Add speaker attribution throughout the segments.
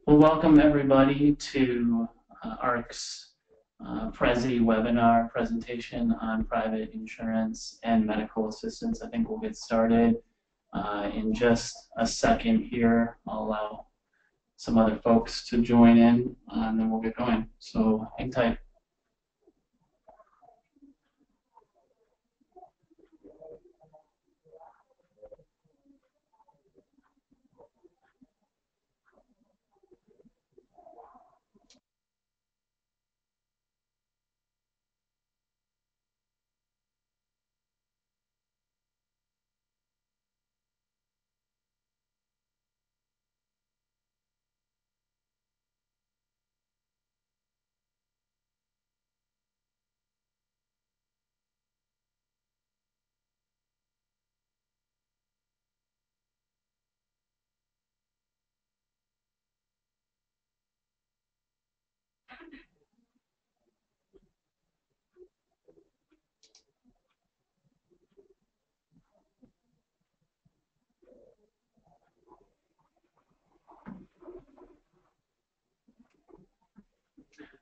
Speaker 1: Well, welcome everybody to ARC's Prezi webinar presentation on private insurance and medical assistance. I think we'll get started in just a second here. I'll allow some other folks to join in and then we'll get going. So hang tight.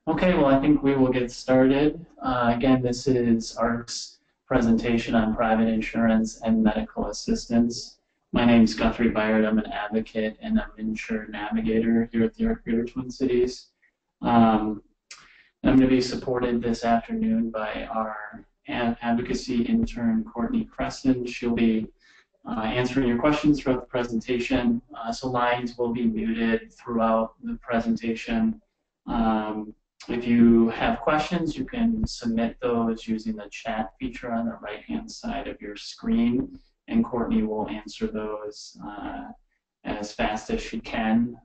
Speaker 1: Okay, well, I think we will get started. Again, this is ARC's presentation on private insurance and medical assistance. My name is Guthrie Byard. I'm an advocate and I'm an insured navigator here at the ARC Greater Twin Cities. I'm going to be supported this afternoon by our advocacy intern, Courtney Preston. She'll be answering your questions throughout the presentation. So lines will be muted throughout the presentation. If you have questions, you can submit those using the chat feature on the right-hand side of your screen, and Courtney will answer those as fast as she can.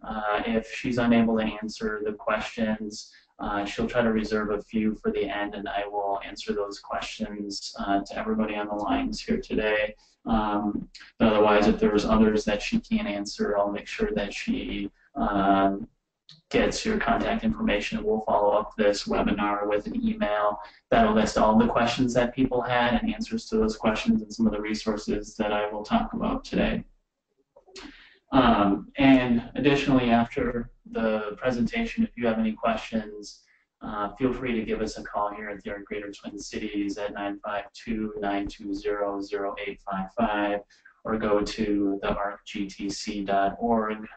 Speaker 1: If she's unable to answer the questions, she'll try to reserve a few for the end, and I will answer those questions to everybody on the lines here today. But otherwise, if there's others that she can't answer, I'll make sure that she gets your contact information. We'll follow up this webinar with an email that'll list all the questions that people had and answers to those questions and some of the resources that I will talk about today. And additionally, after the presentation, if you have any questions, feel free to give us a call here at the ARC Greater Twin Cities at 952-920-0855 or go to the arcgtc.org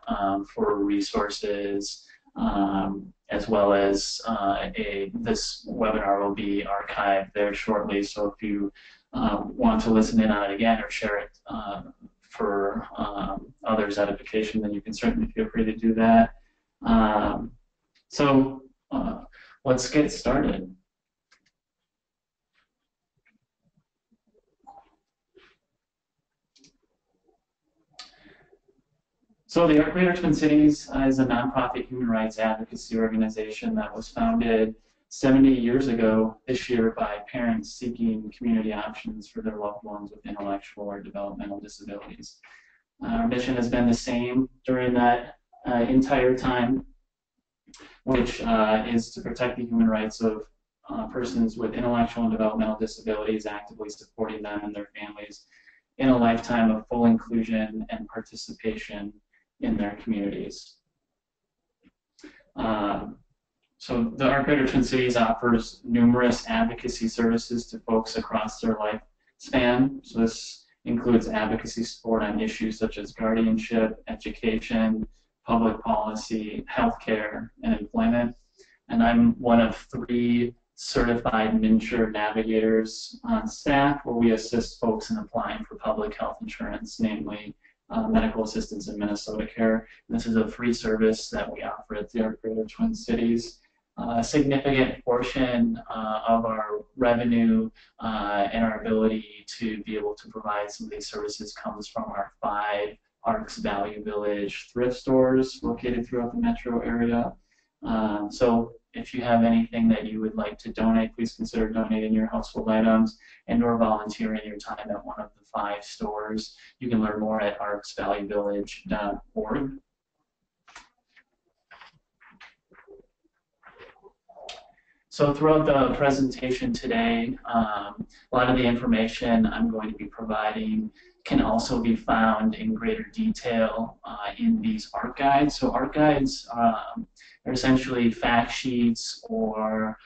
Speaker 1: for resources, as well as this webinar will be archived there shortly. So if you want to listen in on it again or share it for others' edification, then you can certainly feel free to do that. Let's get started. So the ARC Greater Twin Cities is a nonprofit human rights advocacy organization that was founded 70 years ago this year by parents seeking community options for their loved ones with intellectual or developmental disabilities. Our mission has been the same during that entire time, which is to protect the human rights of persons with intellectual and developmental disabilities, actively supporting them and their families in a lifetime of full inclusion and participation in their communities. So the ARC Greater Twin Cities offers numerous advocacy services to folks across their lifespan. So this includes advocacy support on issues such as guardianship, education, public policy, healthcare, and employment. And I'm one of 3 certified MNsure navigators on staff where we assist folks in applying for public health insurance, namely medical assistance in Minnesota Care. This is a free service that we offer at the Greater Twin Cities. A significant portion of our revenue and our ability to be able to provide some of these services comes from our 5 ARCS Value Village thrift stores located throughout the metro area. So if you have anything that you would like to donate, please consider donating your household items and or volunteering your time at one of the 5 stores. You can learn more at arcsvaluevillage.org. So throughout the presentation today, a lot of the information I'm going to be providing can also be found in greater detail in these ARC guides. So ARC guides are essentially fact sheets or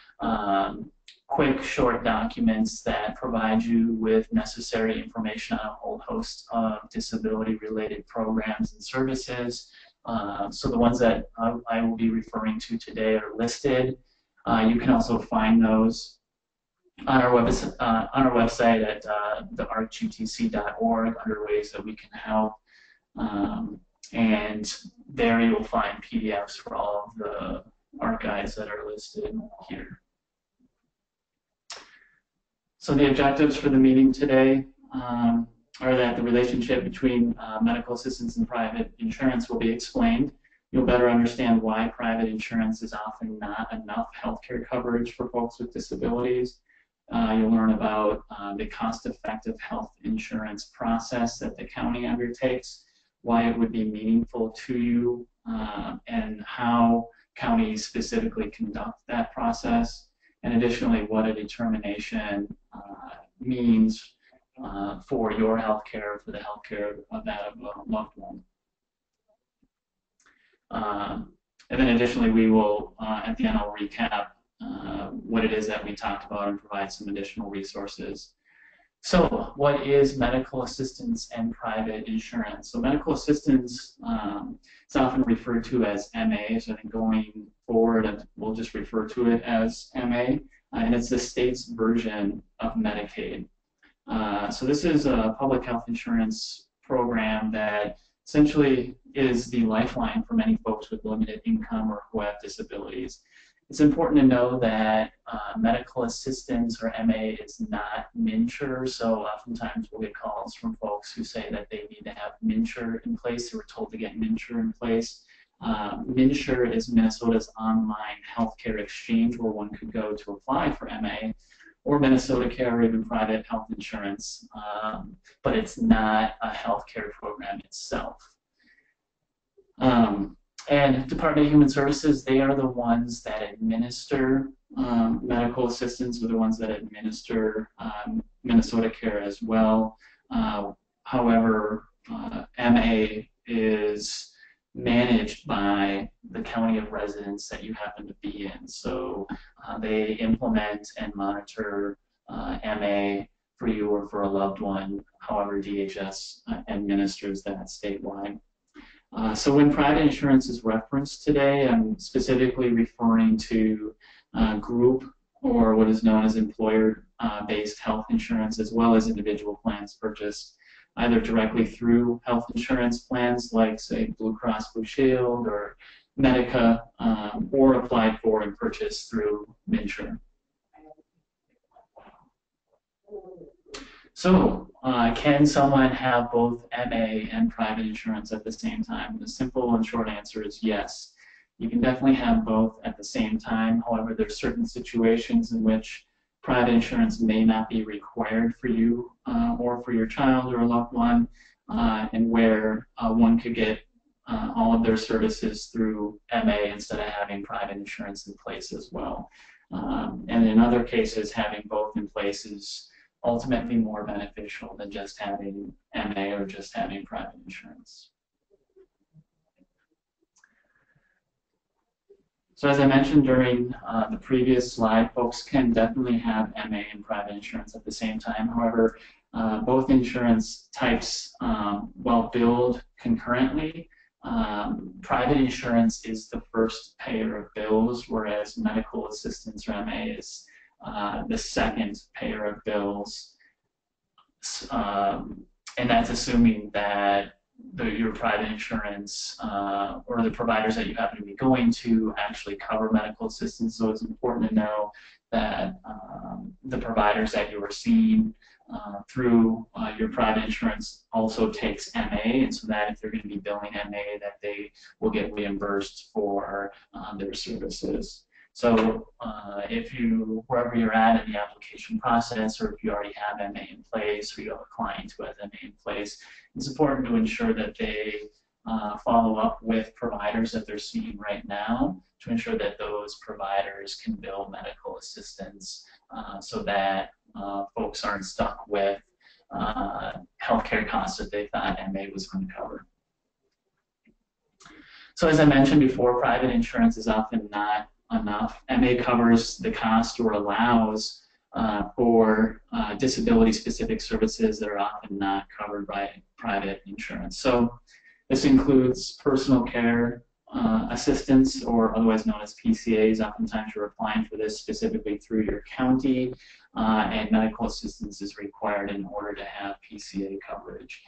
Speaker 1: quick, short documents that provide you with necessary information on a whole host of disability-related programs and services. So the ones that I will be referring to today are listed. You can also find those on our website at thearcgtc.org under ways that we can help. And there you will find PDFs for all of the ARC guides that are listed here. So the objectives for the meeting today are that the relationship between medical assistance and private insurance will be explained. You'll better understand why private insurance is often not enough healthcare coverage for folks with disabilities. You'll learn about the cost-effective health insurance process that the county undertakes, why it would be meaningful to you, and how counties specifically conduct that process, and additionally what a determination means for your healthcare, for the healthcare of that of a loved one. And then additionally, we will, at the end, I'll recap what it is that we talked about and provide some additional resources. So what is medical assistance and private insurance? So medical assistance is often referred to as MA, so I think going forward we'll just refer to it as MA, and it's the state's version of Medicaid. So this is a public health insurance program that essentially is the lifeline for many folks with limited income or who have disabilities. It's important to know that medical assistance, or MA, is not MNsure, so oftentimes we'll get calls from folks who say that they need to have MNsure in place. They were told to get MNsure in place. MNsure is Minnesota's online healthcare exchange where one could go to apply for MA, or Minnesota Care, or even private health insurance, but it's not a healthcare program itself. And Department of Human Services, they are the ones that administer medical assistance, or the ones that administer Minnesota Care as well. However, MA is managed by the county of residence that you happen to be in. So they implement and monitor MA for you or for a loved one, however DHS administers that statewide. So when private insurance is referenced today, I'm specifically referring to group, or what is known as employer-based health insurance, as well as individual plans purchased either directly through health insurance plans like, say, Blue Cross Blue Shield or Medica, or applied for and purchased through MNsure. So, can someone have both MA and private insurance at the same time? The simple and short answer is yes. You can definitely have both at the same time. However, there's certain situations in which private insurance may not be required for you or for your child or a loved one, and where one could get all of their services through MA instead of having private insurance in place as well. And in other cases, having both in place is ultimately more beneficial than just having MA or just having private insurance. So as I mentioned during the previous slide, folks can definitely have MA and private insurance at the same time. However, both insurance types, while billed concurrently, private insurance is the first payer of bills, whereas medical assistance, or MA, is the second payer of bills. And that's assuming that your private insurance or the providers that you happen to be going to actually cover medical assistance. So it's important to know that the providers that you are seeing through your private insurance also takes MA, and so that if they're going to be billing MA, that they will get reimbursed for their services. So if you, wherever you're at in the application process, or if you already have MA in place, or you have a client who has MA in place, it's important to ensure that they follow up with providers that they're seeing right now to ensure that those providers can bill medical assistance so that folks aren't stuck with healthcare costs that they thought MA was going to cover. So as I mentioned before, private insurance is often not enough. MA covers the cost or allows for disability-specific services that are often not covered by private insurance. So this includes personal care assistance, or otherwise known as PCAs. Oftentimes you're applying for this specifically through your county, and medical assistance is required in order to have PCA coverage.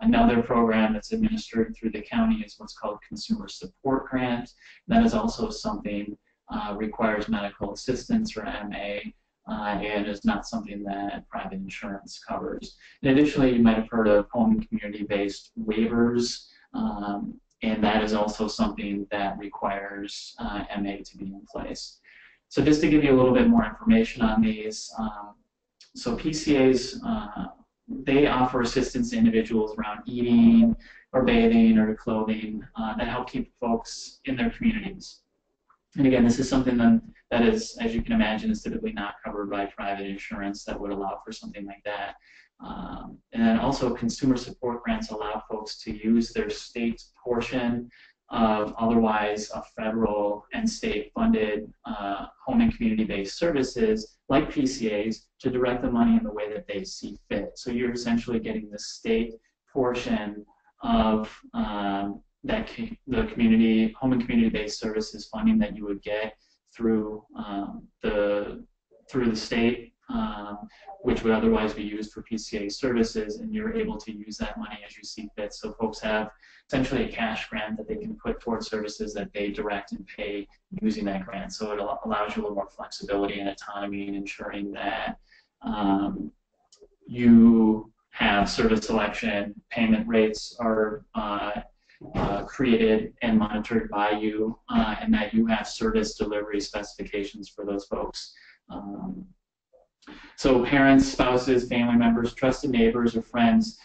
Speaker 1: Another program that's administered through the county is what's called Consumer Support Grant. That is also something requires medical assistance or MA, and is not something that private insurance covers. And additionally, you might have heard of home and community-based waivers, and that is also something that requires MA to be in place. So just to give you a little bit more information on these, so PCAs, they offer assistance to individuals around eating or bathing or clothing that help keep folks in their communities. And again, this is something that is, as you can imagine, is typically not covered by private insurance that would allow for something like that. And then also consumer support grants allow folks to use their state portion of otherwise federal and state funded home and community-based services like PCAs to direct the money in the way that they see fit. So you're essentially getting the state portion of the community, home and community-based services funding that you would get through the state, which would otherwise be used for PCA services, and you're able to use that money as you see fit. So folks have essentially a cash grant that they can put towards services that they direct and pay using that grant. So it allows you a little more flexibility and autonomy in ensuring that you have service selection, payment rates are created and monitored by you, and that you have service delivery specifications for those folks. So parents, spouses, family members, trusted neighbors, or friends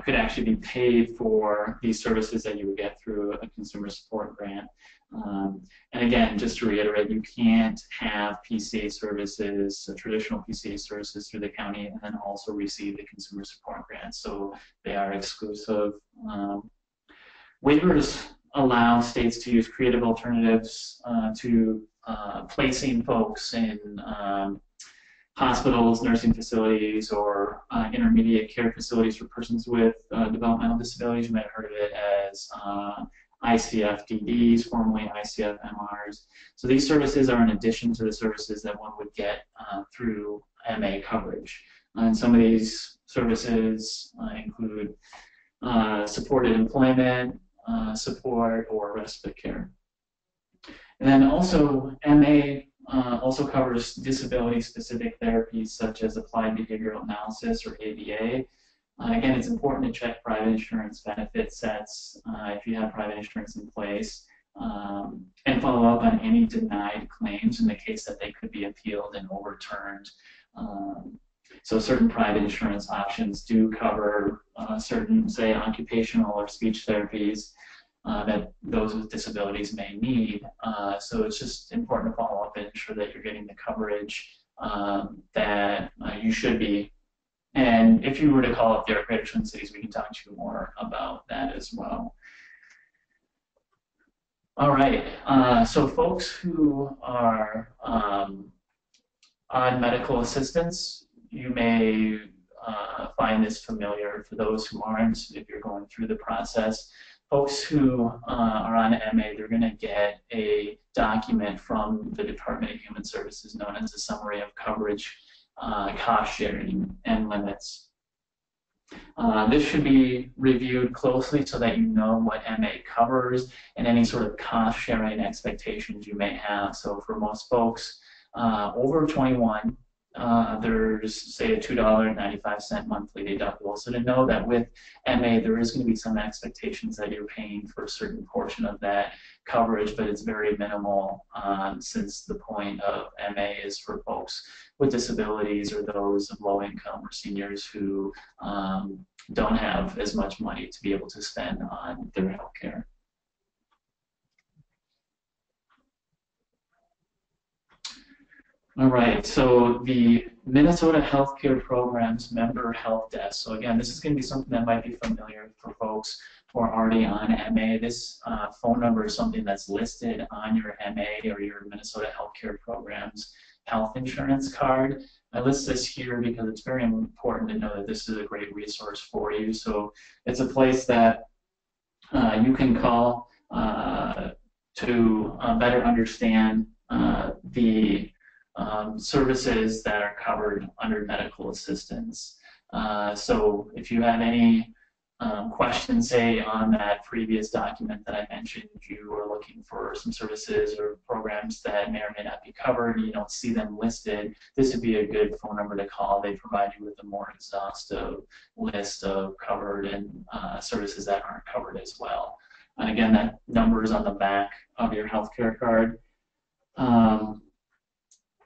Speaker 1: could actually be paid for these services that you would get through a consumer support grant. And again, just to reiterate, you can't have PCA services, so traditional PCA services through the county, and then also receive the consumer support grant. So they are exclusive. Waivers allow states to use creative alternatives to placing folks in hospitals, nursing facilities, or intermediate care facilities for persons with developmental disabilities. You might have heard of it as ICF-DDs, formerly ICF-MRs. So these services are in addition to the services that one would get through MA coverage. And some of these services include supported employment, support, or respite care. And then also MA also covers disability-specific therapies such as applied behavioral analysis, or ABA. Again, it's important to check private insurance benefit sets if you have private insurance in place, and follow up on any denied claims in the case that they could be appealed and overturned. So certain private insurance options do cover certain, say, occupational or speech therapies that those with disabilities may need. So it's just important to follow up and ensure that you're getting the coverage that you should be. And if you were to call up the Greater Twin Cities, we can talk to you more about that as well. All right, so folks who are on medical assistance, you may find this familiar. For those who aren't, if you're going through the process, folks who are on MA, they're going to get a document from the Department of Human Services known as a Summary of Coverage, Cost Sharing, and Limits. This should be reviewed closely so that you know what MA covers and any sort of cost sharing expectations you may have. So for most folks over 21, there's say a $2.95 monthly deductible. So to know that with MA, there is going to be some expectations that you're paying for a certain portion of that coverage, but it's very minimal since the point of MA is for folks with disabilities or those of low income or seniors who don't have as much money to be able to spend on their health care. All right, so the Minnesota Healthcare Program's member help desk. So again, this is going to be something that might be familiar for folks who are already on MA. This phone number is something that's listed on your MA or your Minnesota Healthcare Program's health insurance card. I list this here because it's very important to know that this is a great resource for you. So it's a place that you can call to better understand the services that are covered under medical assistance. So if you have any questions, say, on that previous document that I mentioned, you are looking for some services or programs that may or may not be covered, you don't see them listed, this would be a good phone number to call. They provide you with a more exhaustive list of covered and services that aren't covered as well. And again, that number is on the back of your healthcare card.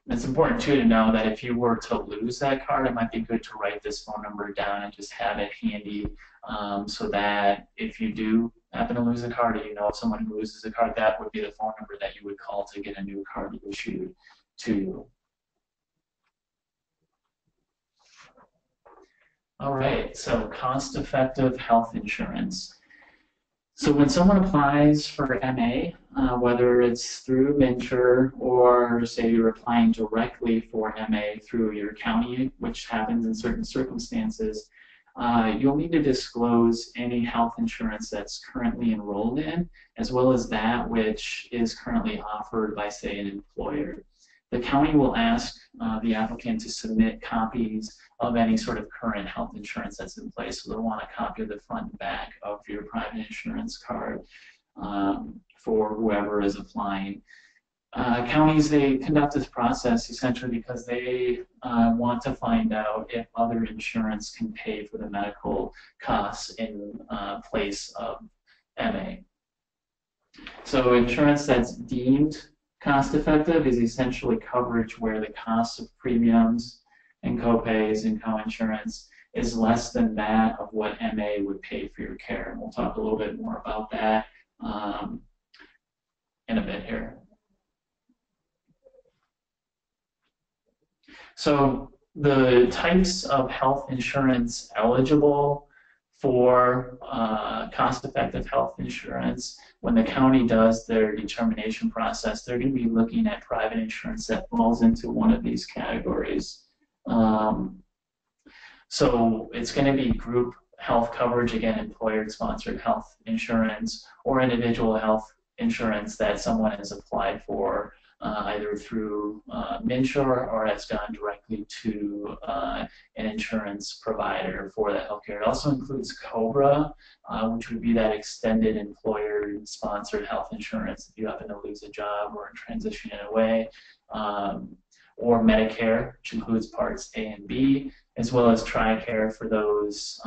Speaker 1: It's important too to know that if you were to lose that card, it might be good to write this phone number down and just have it handy so that if you do happen to lose a card, or you know someone who loses a card, that would be the phone number that you would call to get a new card issued to you. All right, so cost-effective health insurance. So when someone applies for MA, whether it's through MNsure or say you're applying directly for MA through your county, which happens in certain circumstances, you'll need to disclose any health insurance that's currently enrolled in, as well as that which is currently offered by, say, an employer. The county will ask the applicant to submit copies of any sort of current health insurance that's in place. So they'll want a copy of the front and back of your private insurance card for whoever is applying. Counties, they conduct this process essentially because they want to find out if other insurance can pay for the medical costs in place of MA. So insurance that's deemed cost-effective is essentially coverage where the cost of premiums and copays and coinsurance is less than that of what MA would pay for your care. And we'll talk a little bit more about that in a bit here. So the types of health insurance eligible for cost-effective health insurance, when the county does their determination process, they're going to be looking at private insurance that falls into one of these categories. So it's going to be group health coverage, again, employer-sponsored health insurance, or individual health insurance that someone has applied for either through MNsure or has gone directly to an insurance provider for that healthcare. It also includes COBRA, which would be that extended employer-sponsored health insurance if you happen to lose a job or transition it away, or Medicare, which includes Parts A and B, as well as TRICARE for those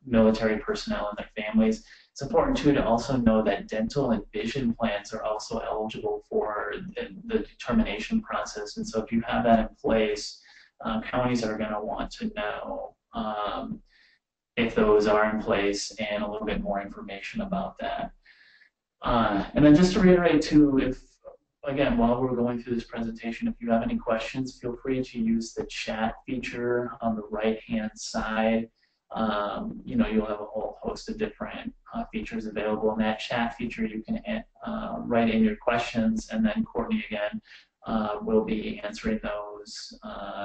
Speaker 1: military personnel and their families. It's important too to also know that dental and vision plans are also eligible for the determination process. And so if you have that in place, counties are going to want to know if those are in place and a little bit more information about that. And then just to reiterate too, if again, while we're going through this presentation, if you have any questions, feel free to use the chat feature on the right-hand side. You know, you'll have a whole host of different features available in that chat feature. You can write in your questions, and then Courtney again will be answering those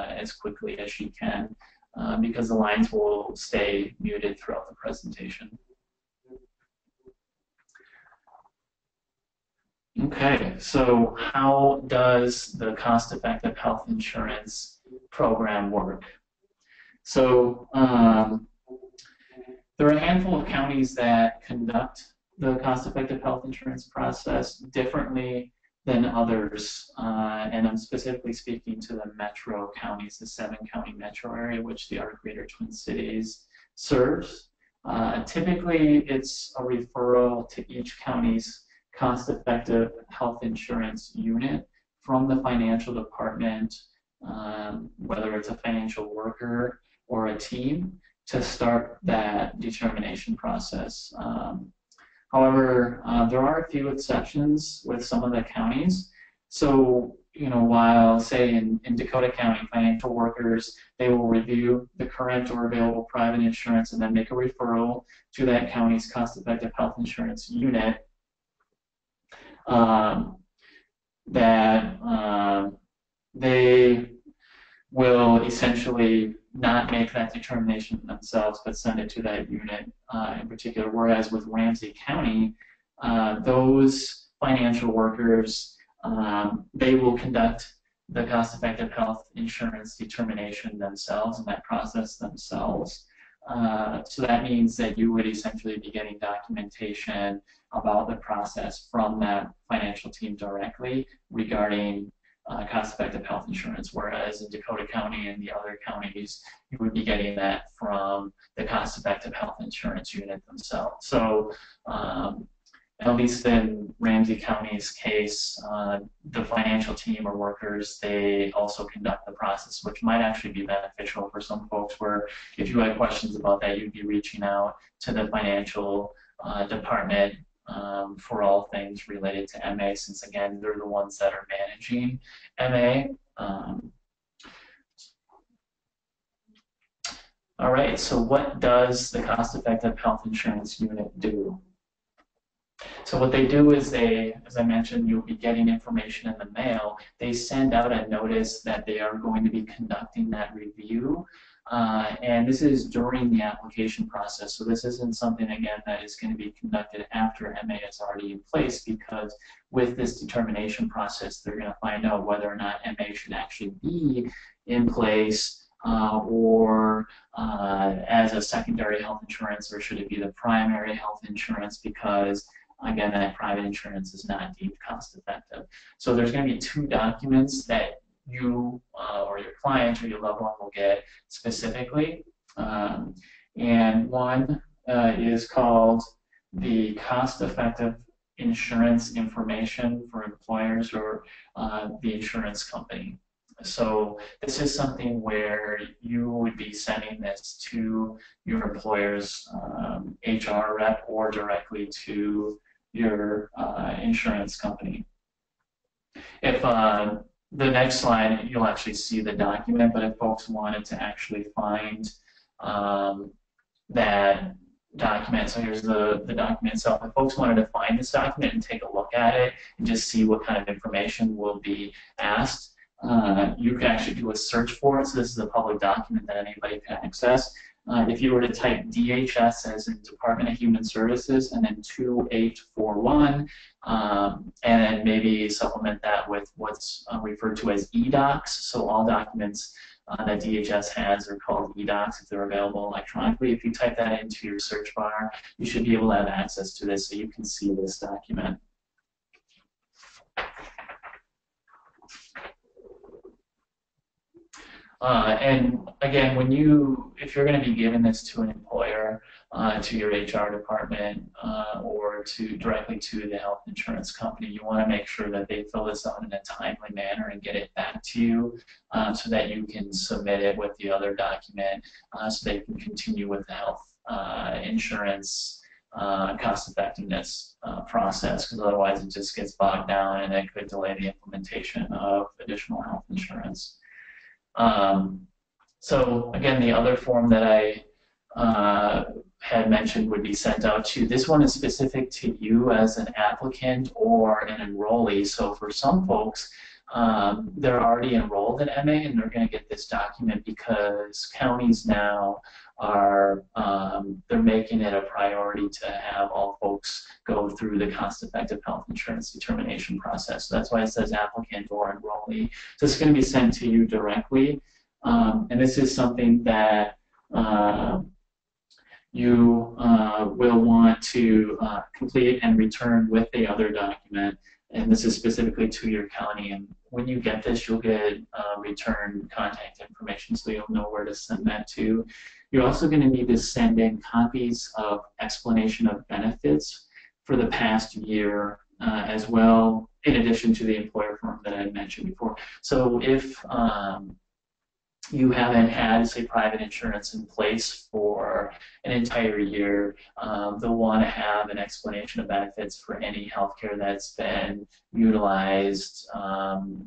Speaker 1: as quickly as she can because the lines will stay muted throughout the presentation. Okay, so how does the cost-effective health insurance program work? So There are a handful of counties that conduct the cost-effective health insurance process differently than others, and I'm specifically speaking to the metro counties, the 7-county metro area, which the Arc Greater Twin Cities serves. Typically, it's a referral to each county's cost-effective health insurance unit from the financial department, whether it's a financial worker or a team, to start that determination process. However, there are a few exceptions with some of the counties. So, while say in Dakota County, financial workers, they will review the current or available private insurance and then make a referral to that county's cost-effective health insurance unit that they will essentially not make that determination themselves, but send it to that unit in particular. Whereas with Ramsey County, those financial workers, they will conduct the cost-effective health insurance determination themselves and that process themselves. So that means that you would essentially be getting documentation about the process from that financial team directly regarding cost-effective health insurance, whereas in Dakota County and the other counties, you would be getting that from the cost-effective health insurance unit themselves. So at least in Ramsey County's case, the financial team or workers, they also conduct the process, which might actually be beneficial for some folks, where if you had questions about that, you'd be reaching out to the financial department for all things related to MA, since again, they're the ones that are managing MA. All right, so what does the cost-effective health insurance unit do? So what they do is they, as I mentioned, you'll be getting information in the mail. They send out a notice that they are going to be conducting that review. And this is during the application process. So this isn't something, again, that is going to be conducted after MA is already in place, because with this determination process, they're going to find out whether or not MA should actually be in place or as a secondary health insurance, or should it be the primary health insurance, because again, that private insurance is not deemed cost effective. So there's going to be 2 documents that you or your client or your loved one will get specifically. And one is called the cost-effective insurance information for employers or the insurance company. So this is something where you would be sending this to your employer's HR rep or directly to your insurance company. If the next slide, you'll actually see the document, but if folks wanted to actually find that document, so here's the document itself. If folks wanted to find this document and take a look at it and just see what kind of information will be asked, you can actually do a search for it. So this is a public document that anybody can access. If you were to type DHS as in Department of Human Services and then 2841, and then maybe supplement that with what's referred to as eDocs. So all documents that DHS has are called eDocs if they're available electronically. If you type that into your search bar, you should be able to have access to this so you can see this document. And again, if you're going to be giving this to an employer, to your HR department, or directly to the health insurance company, you want to make sure that they fill this out in a timely manner and get it back to you, so that you can submit it with the other document, so they can continue with the health insurance cost effectiveness process, because otherwise it just gets bogged down and it could delay the implementation of additional health insurance. So again, the other form that I had mentioned would be sent out to. This one is specific to you as an applicant or an enrollee. So for some folks, they're already enrolled in MA and they're going to get this document because counties now are they're making it a priority to have all folks go through the cost-effective health insurance determination process. So that's why it says applicant or enrollee. So it's going to be sent to you directly, and this is something that you will want to complete and return with the other document. And this is specifically to your county. And when you get this, you'll get return contact information, so you'll know where to send that to. You're also going to need to send in copies of explanation of benefits for the past year as well, in addition to the employer form that I mentioned before. So if you haven't had, say, private insurance in place for an entire year, they'll want to have an explanation of benefits for any healthcare that's been utilized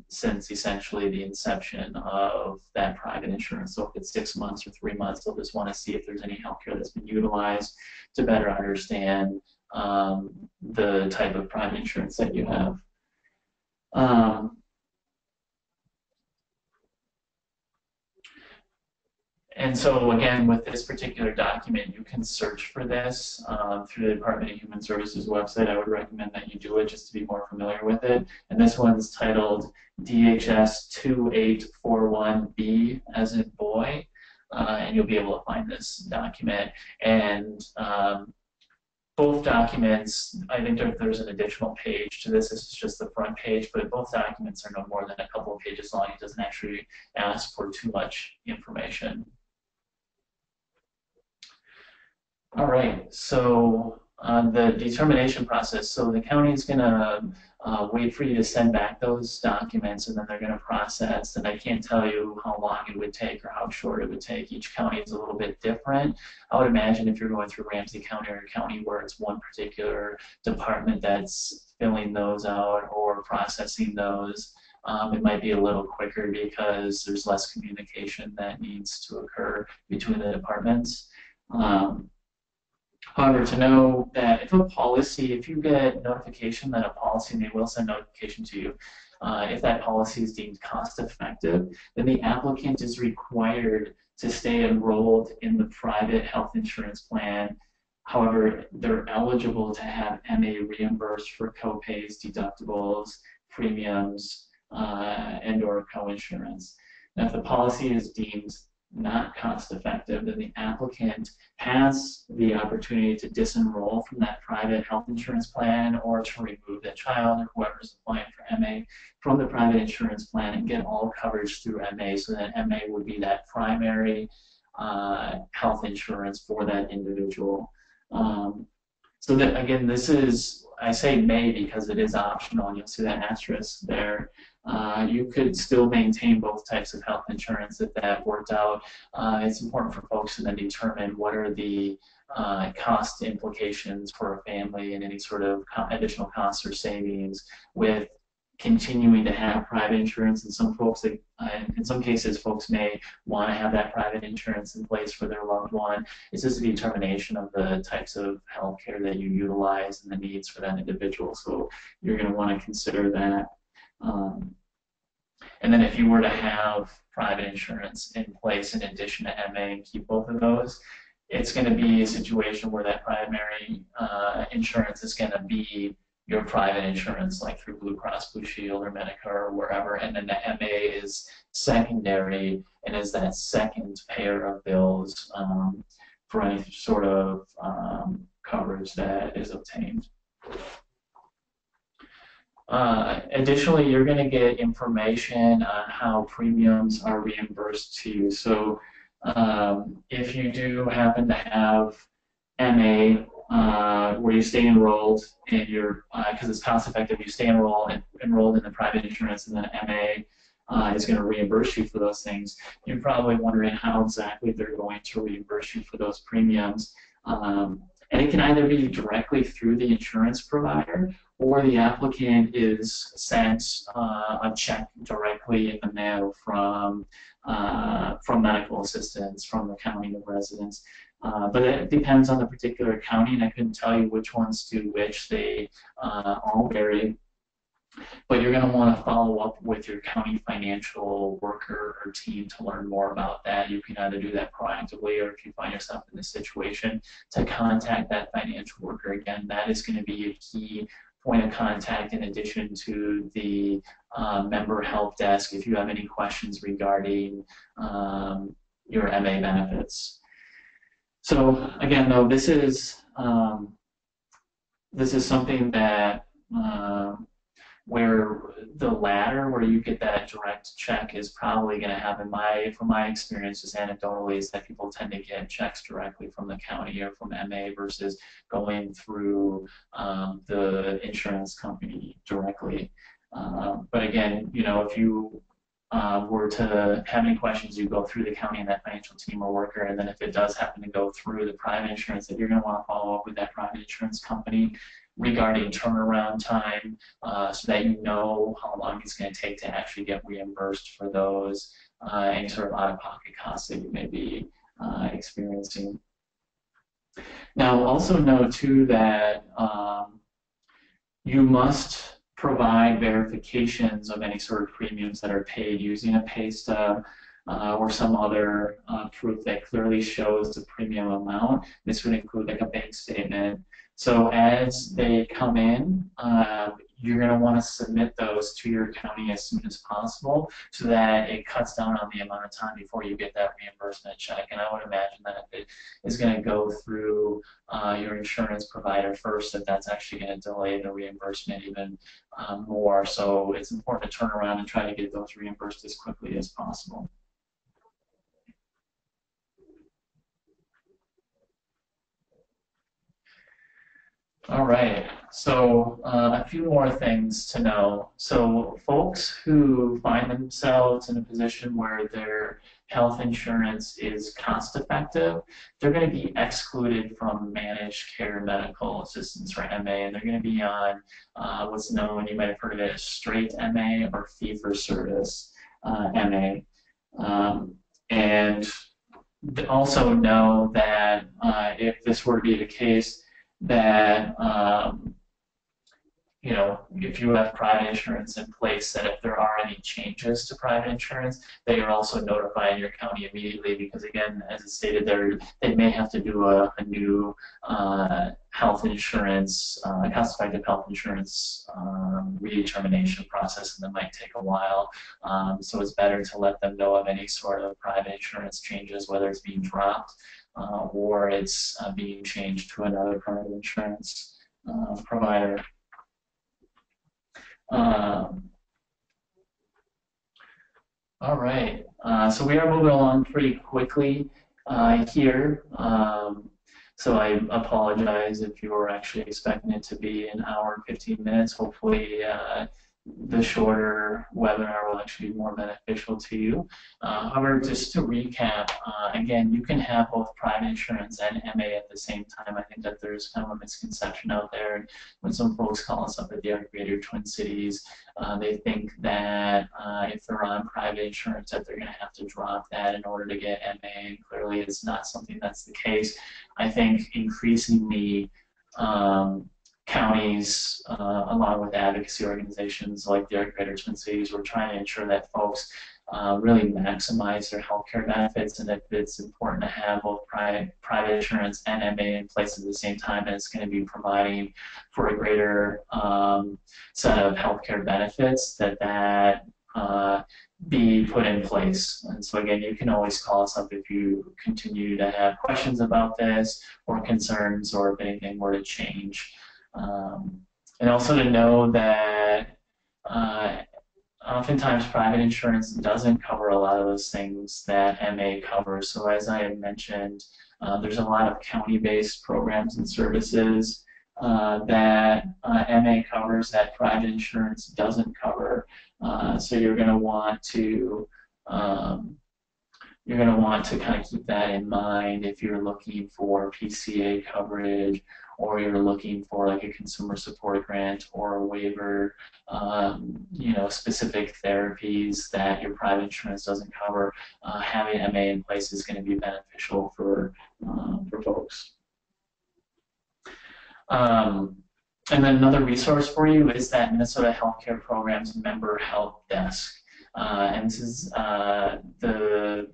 Speaker 1: since essentially the inception of that private insurance. So if it's 6 months or 3 months, they'll just want to see if there's any healthcare that's been utilized to better understand the type of private insurance that you have. And so again, with this particular document, you can search for this through the Department of Human Services website. I would recommend that you do it just to be more familiar with it. And this one's titled DHS 2841B as in boy, and you'll be able to find this document. And both documents, I think there's an additional page to this. This is just the front page, but both documents are no more than a couple of pages long. It doesn't actually ask for too much information. All right, so the determination process. So the county is going to wait for you to send back those documents, and then they're going to process. And I can't tell you how long it would take or how short it would take. Each county is a little bit different. I would imagine if you're going through Ramsey County or a county where it's one particular department that's filling those out or processing those, it might be a little quicker because there's less communication that needs to occur between the departments. However, to know that if a policy, if you get notification that a policy, and they will send notification to you, if that policy is deemed cost effective, then the applicant is required to stay enrolled in the private health insurance plan. However, they're eligible to have MA reimbursed for copays, deductibles, premiums, and or coinsurance. Now, if the policy is deemed not cost effective, then the applicant has the opportunity to disenroll from that private health insurance plan or to remove that child or whoever is applying for MA from the private insurance plan and get all coverage through MA, so that MA would be that primary health insurance for that individual. So that, again, this is, I say may because it is optional, and you'll see that asterisk there. You could still maintain both types of health insurance if that worked out. It's important for folks to then determine what are the cost implications for a family and any sort of additional costs or savings with continuing to have private insurance. And some folks, in some cases, folks may want to have that private insurance in place for their loved one. It's just a determination of the types of health care that you utilize and the needs for that individual. So you're going to want to consider that. And then if you were to have private insurance in place in addition to MA and keep both of those, it's going to be a situation where that primary insurance is going to be your private insurance, like through Blue Cross Blue Shield or Medicare or wherever, and then the MA is secondary and is that second pair of bills for any sort of coverage that is obtained. Additionally, you're going to get information on how premiums are reimbursed to you. So if you do happen to have MA where you stay enrolled and you're, because it's cost effective, you stay enrolled in the private insurance, and then MA is going to reimburse you for those things. You're probably wondering how exactly they're going to reimburse you for those premiums. And it can either be directly through the insurance provider, or the applicant is sent a check directly in the mail from medical assistants, from the county of residence. But it depends on the particular county, and I couldn't tell you which ones do which. They all vary. But you're going to want to follow up with your county financial worker or team to learn more about that. You can either do that proactively, or if you find yourself in this situation, to contact that financial worker. Again, that is going to be a key point of contact in addition to the member help desk if you have any questions regarding your MA benefits. So again, though, this is something that where the latter, where you get that direct check, is probably going to have, from my experience, just anecdotally, is that people tend to get checks directly from the county or from MA versus going through the insurance company directly. But again, you know, if you were to have any questions, you go through the county and that financial team or worker, and then if it does happen to go through the private insurance, that you're going to want to follow up with that private insurance company regarding turnaround time, so that you know how long it's going to take to actually get reimbursed for those any sort of out-of-pocket costs that you may be experiencing. Now, also know too that you must provide verifications of any sort of premiums that are paid using a pay stub or some other proof that clearly shows the premium amount. This would include like a bank statement. So as they come in, you're going to want to submit those to your county as soon as possible so that it cuts down on the amount of time before you get that reimbursement check. And I would imagine that if it is going to go through your insurance provider first, that's actually going to delay the reimbursement even more. So it's important to turn around and try to get those reimbursed as quickly as possible. All right, so a few more things to know. So folks who find themselves in a position where their health insurance is cost effective, they're going to be excluded from managed care medical assistance, or MA, and they're going to be on what's known, you might have heard of it as straight MA or fee-for-service MA. And also know that if this were to be the case, that you know, if you have private insurance in place, that if there are any changes to private insurance, that you're also notifying your county immediately, because again, as it stated there, they may have to do a new health insurance, cost-effective health insurance redetermination process, and that might take a while. So it's better to let them know of any sort of private insurance changes, whether it's being dropped or it's being changed to another private insurance provider. All right, so we are moving along pretty quickly here. So I apologize if you were actually expecting it to be an hour and 15 minutes. Hopefully the shorter webinar will actually be more beneficial to you. However, just to recap, again, you can have both private insurance and MA at the same time. I think that there's kind of a misconception out there. When some folks call us up at the Greater Twin Cities, they think that if they're on private insurance that they're going to have to drop that in order to get MA, and clearly it's not something that's the case. I think increasingly counties, along with advocacy organizations like the Greater Twin Cities, we're trying to ensure that folks really maximize their healthcare benefits, and if it's important to have both private insurance and MA in place at the same time, and it's going to be providing for a greater set of healthcare benefits, that be put in place. And so again, you can always call us up if you continue to have questions about this or concerns, or if anything were to change. And also to know that oftentimes private insurance doesn't cover a lot of those things that MA covers. So as I had mentioned, there's a lot of county-based programs and services that MA covers that private insurance doesn't cover. So you're going to want to kind of keep that in mind if you're looking for PCA coverage, or you're looking for like a consumer support grant or a waiver, you know, specific therapies that your private insurance doesn't cover. Having MA in place is going to be beneficial for folks. And then another resource for you is that Minnesota Healthcare Programs Member Help Desk. And this is the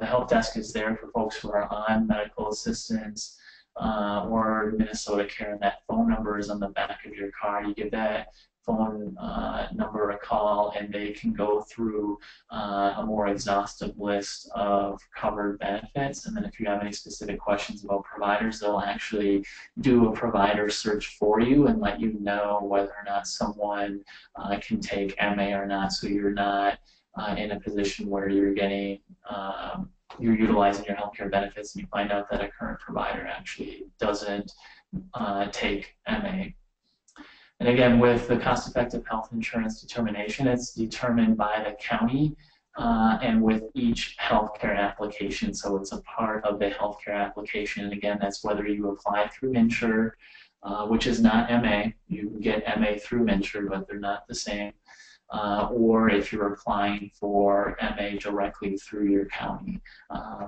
Speaker 1: help desk is there for folks who are on medical assistance or Minnesota Care, and that phone number is on the back of your card. You give that phone number a call, and they can go through a more exhaustive list of covered benefits. And then if you have any specific questions about providers, they'll actually do a provider search for you and let you know whether or not someone can take MA or not, so you're not in a position where you're getting you're utilizing your healthcare benefits and you find out that a current provider actually doesn't take MA. And again, with the cost-effective health insurance determination, it's determined by the county and with each healthcare application. So it's a part of the healthcare application. And again, that's whether you apply through MNsure, which is not MA. You can get MA through MNsure, but they're not the same. Or if you're applying for MA directly through your county.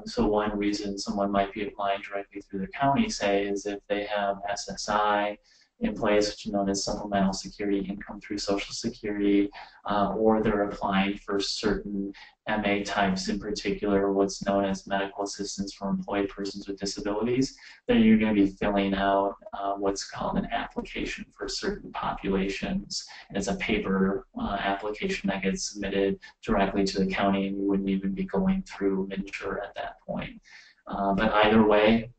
Speaker 1: So one reason someone might be applying directly through the county, say, is if they have SSI in place, which is known as supplemental security income through Social Security, or they're applying for certain MA types, in particular what's known as medical assistance for employed persons with disabilities, then you're going to be filling out what's called an application for certain populations. And it's a paper application that gets submitted directly to the county, and you wouldn't even be going through MNsure at that point. But either way,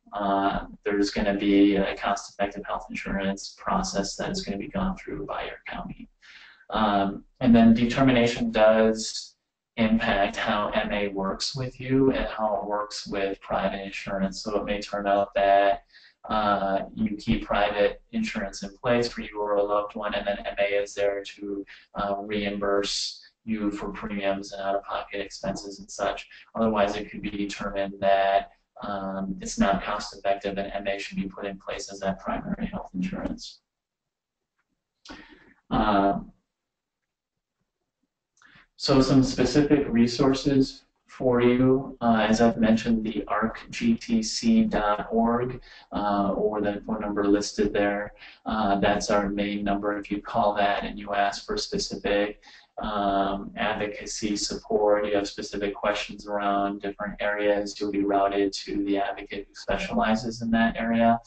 Speaker 1: there's going to be a cost-effective health insurance process that is going to be gone through by your county. And then determination does impact how MA works with you and how it works with private insurance. So it may turn out that you keep private insurance in place for you or a loved one, and then MA is there to reimburse you for premiums and out-of-pocket expenses and such. Otherwise, it could be determined that it's not cost effective and MA should be put in place as that primary health insurance. So some specific resources for you, as I've mentioned, the arcgtc.org or the phone number listed there. That's our main number. If you call that and you ask for specific advocacy support, you have specific questions around different areas, you'll be routed to the advocate who specializes in that area.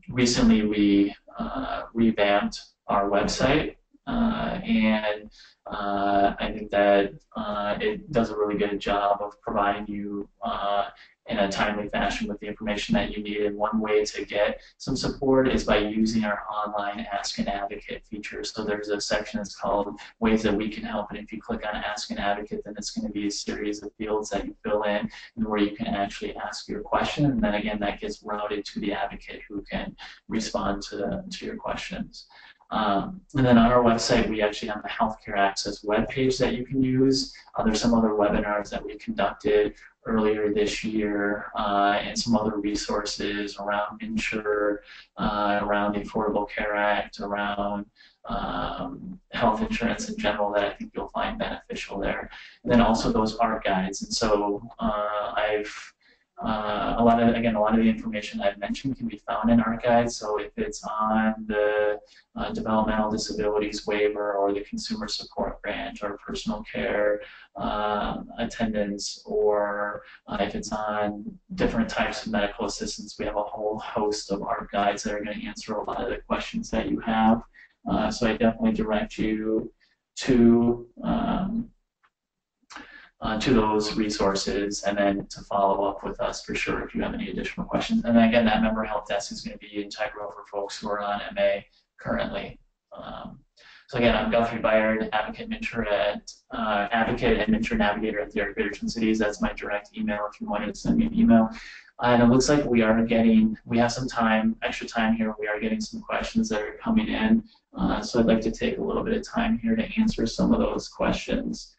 Speaker 1: Recently we revamped our website and I think that it does a really good job of providing you in a timely fashion with the information that you need. And one way to get some support is by using our online Ask an Advocate feature. So there's a section that's called Ways That We Can Help, and if you click on Ask an Advocate, then it's going to be a series of fields that you fill in and where you can actually ask your question, and then again that gets routed to the advocate who can respond to your questions. And then on our website, we actually have the Healthcare Access webpage that you can use. There's some other webinars that we conducted earlier this year and some other resources around MNsure, around the Affordable Care Act, around health insurance in general that I think you'll find beneficial there. And then also those art guides. And so a lot of the information I've mentioned can be found in art guides. So if it's on the developmental disabilities waiver or the consumer support branch or personal care attendance, or if it's on different types of medical assistance, we have a whole host of art guides that are going to answer a lot of the questions that you have. So I definitely direct you to those resources, and then to follow up with us for sure if you have any additional questions. And then again, that member help desk is going to be integral for folks who are on MA currently. So again, I'm Guthrie Byard, Advocate MNsure at Advocate and MNsure Navigator at the Greater Twin Cities. That's my direct email if you wanted to send me an email. And it looks like we have some extra time here. We are getting some questions that are coming in. So I'd like to take a little bit of time here to answer some of those questions.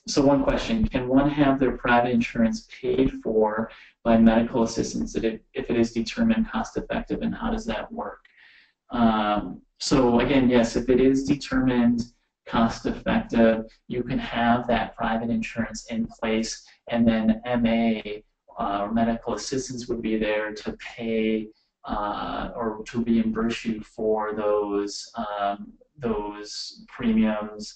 Speaker 1: So one question, can one have their private insurance paid for by medical assistance if it is determined cost effective, and how does that work? So again, yes, if it is determined cost effective, you can have that private insurance in place, and then MA or medical assistance would be there to pay or to reimburse you for those premiums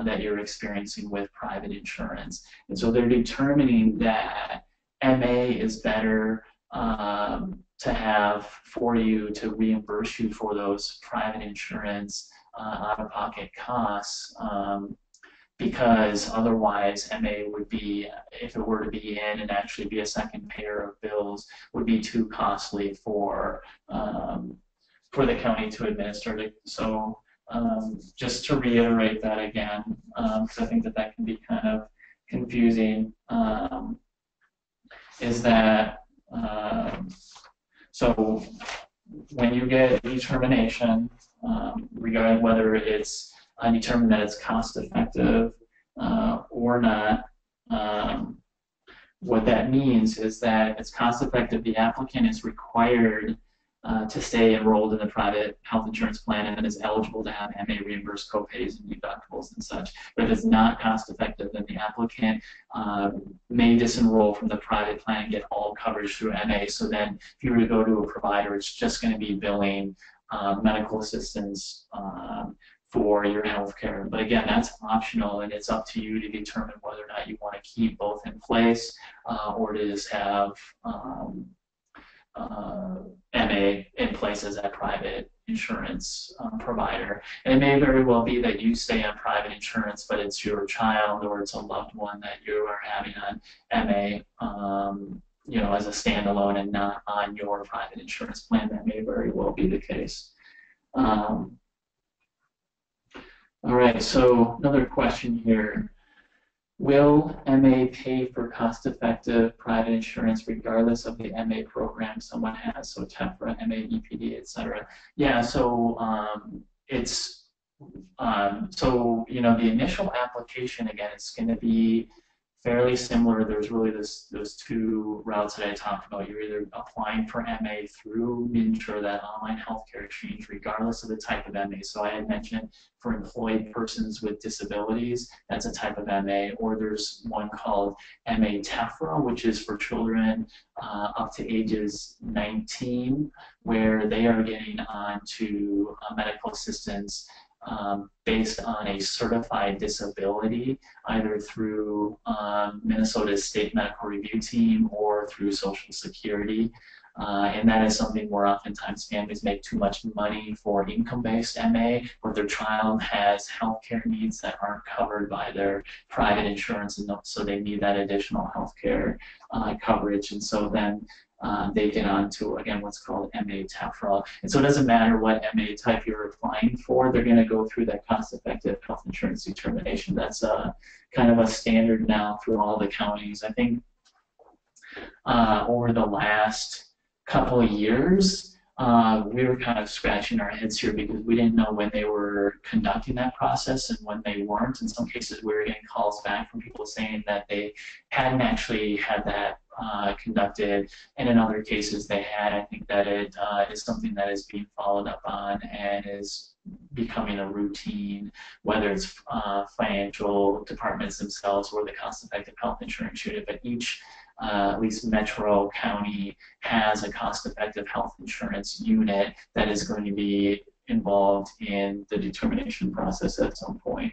Speaker 1: that you're experiencing with private insurance. And so they're determining that MA is better to have for you to reimburse you for those private insurance out-of-pocket costs. Because otherwise MA would be, if it were to be in and actually be a second payer of bills, would be too costly for the county to administer. So just to reiterate that again, because I think that can be kind of confusing, is that so when you get determination, regarding whether it's determined that it's cost effective or not, what that means is that it's cost effective, the applicant is required to stay enrolled in the private health insurance plan and is eligible to have MA reimbursed copays and deductibles and such. But if it's not cost effective, then the applicant may disenroll from the private plan and get all coverage through MA. So then if you were to go to a provider, it's just going to be billing medical assistance for your health care. But again, that's optional, and it's up to you to determine whether or not you want to keep both in place or to just have MA in place as a private insurance provider. And it may very well be that you stay on private insurance, but it's your child or it's a loved one that you are having on MA, you know, as a standalone and not on your private insurance plan. That may very well be the case. All right, so another question here. Will MA pay for cost-effective private insurance regardless of the MA program someone has? So TEFRA, MA, EPD, et cetera. Yeah, so so you know, the initial application, again, it's going to be fairly similar. There's really those two routes that I talked about. You're either applying for MA through MNsure, that online healthcare exchange, regardless of the type of MA. So I had mentioned for employed persons with disabilities, that's a type of MA, or there's one called MA TEFRA, which is for children up to ages 19, where they are getting onto medical assistance based on a certified disability, either through Minnesota's State Medical Review Team or through Social Security. And that is something where oftentimes families make too much money for income-based MA, or their child has healthcare needs that aren't covered by their private insurance, and so they need that additional healthcare coverage. And so then they get on to, again, what's called MA TEFRA. And so it doesn't matter what MA type you're applying for, they're going to go through that cost-effective health insurance determination. That's kind of a standard now through all the counties. I think over the last couple of years, we were kind of scratching our heads here because we didn't know when they were conducting that process and when they weren't. In some cases, we were getting calls back from people saying that they hadn't actually had that conducted, and in other cases they had. I think that it is something that is being followed up on and is becoming a routine, whether it's financial departments themselves or the cost-effective health insurance unit, but each at least metro county has a cost-effective health insurance unit that is going to be involved in the determination process at some point.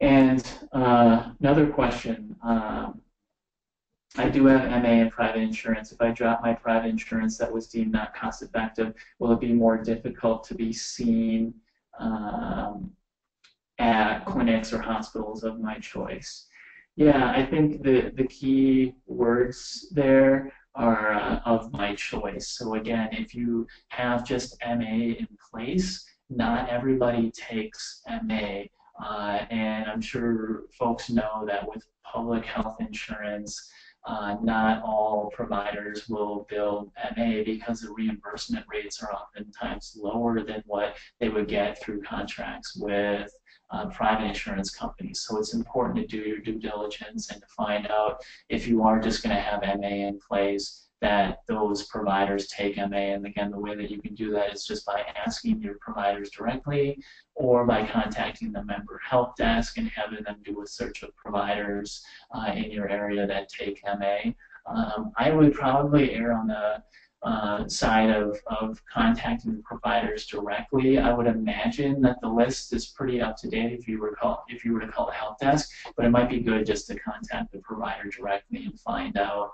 Speaker 1: And another question, I do have MA and private insurance. If I drop my private insurance that was deemed not cost effective, will it be more difficult to be seen at clinics or hospitals of my choice? Yeah, I think the key words there are of my choice. So again, if you have just MA in place, not everybody takes MA. And I'm sure folks know that with public health insurance, not all providers will bill MA because the reimbursement rates are oftentimes lower than what they would get through contracts with private insurance companies. So it's important to do your due diligence and to find out if you are just going to have MA in place, that those providers take MA. And again, the way that you can do that is just by asking your providers directly or by contacting the member help desk and having them do a search of providers in your area that take MA. I would probably err on the side of contacting the providers directly. I would imagine that the list is pretty up to date if you were to call the help desk, but it might be good just to contact the provider directly and find out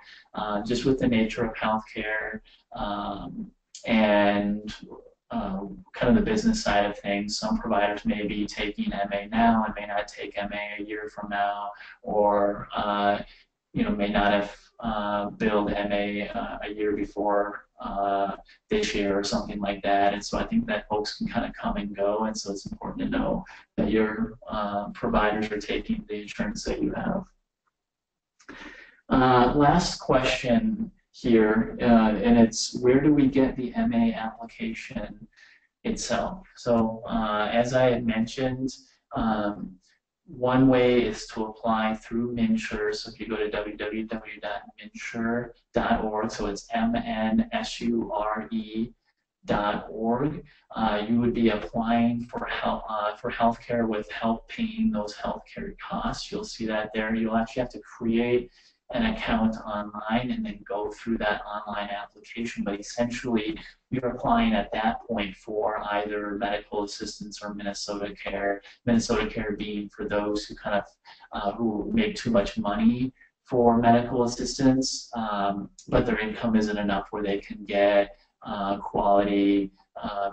Speaker 1: just with the nature of healthcare and kind of the business side of things. Some providers may be taking MA now and may not take MA a year from now, or may not have billed MA a year before this year or something like that. And so I think that folks can kind of come and go, and so it's important to know that your providers are taking the insurance that you have. Last question here, and it's where do we get the MA application itself? So as I had mentioned, one way is to apply through MNsure. So if you go to www.mnsure.org, so it's MNSURE.org, you would be applying for healthcare with help paying those healthcare costs. You'll see that there. You'll actually have to create an account online and then go through that online application, but essentially you're applying at that point for either medical assistance or Minnesota Care. Minnesota Care being for those who kind of who make too much money for medical assistance, but their income isn't enough where they can get quality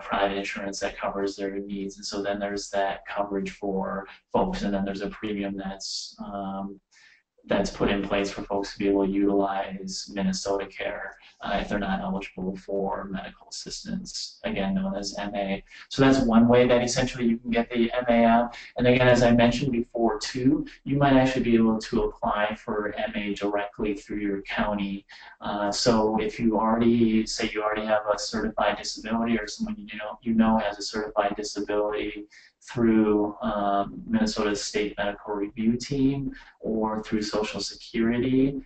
Speaker 1: private insurance that covers their needs. And so then there's that coverage for folks, and then there's a premium that's put in place for folks to be able to utilize Minnesota Care if they're not eligible for medical assistance, again known as MA. So that's one way that essentially you can get the MA app. And again, as I mentioned before too, you might actually be able to apply for MA directly through your county. So if you already, say you already have a certified disability, or someone you know has a certified disability through Minnesota's State Medical Review Team or through Social Security,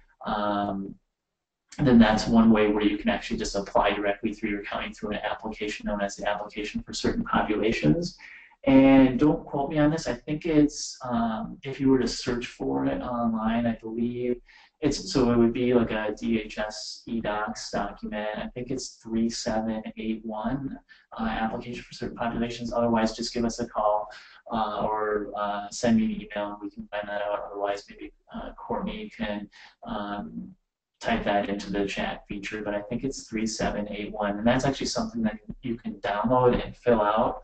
Speaker 1: then that's one way where you can actually just apply directly through your county through an application known as the application for certain populations. And don't quote me on this, I think it's, if you were to search for it online, I believe so it would be like a DHS eDocs document. I think it's 3781, application for certain populations. Otherwise, just give us a call or send me an email and we can find that out. Otherwise, maybe Courtney can type that into the chat feature, but I think it's 3781, and that's actually something that you can download and fill out.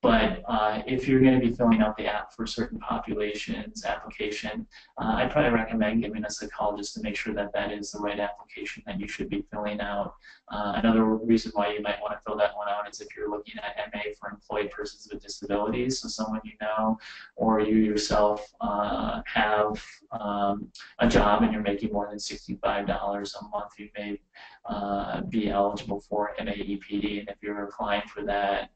Speaker 1: But if you're going to be filling out the app for certain populations application, I'd probably recommend giving us a call just to make sure that that is the right application that you should be filling out. Another reason why you might want to fill that one out is if you're looking at MA for employed persons with disabilities, so someone you know or you yourself have a job and you're making more than $65 a month, you may be eligible for MA EPD, and if you're applying for that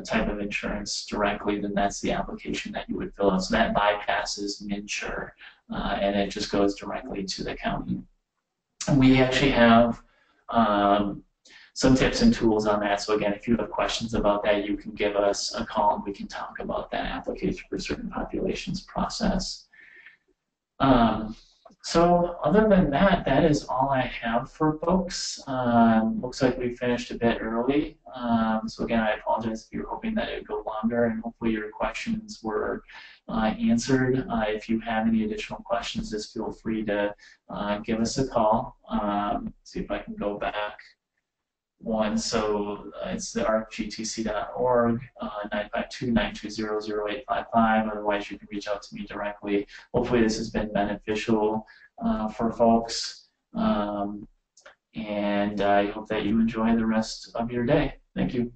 Speaker 1: type of insurance directly, then that's the application that you would fill out. So that bypasses MNsure, and it just goes directly to the county. And we actually have some tips and tools on that. So again, if you have questions about that, you can give us a call and we can talk about that application for certain populations process. So other than that, that is all I have for folks. Looks like we finished a bit early. So again, I apologize if you're hoping that it would go longer, and hopefully your questions were answered. If you have any additional questions, just feel free to give us a call. See if I can go back one. So it's the arcgtc.org, 952-920-0855. Otherwise, you can reach out to me directly. Hopefully this has been beneficial for folks. And I hope that you enjoy the rest of your day. Thank you.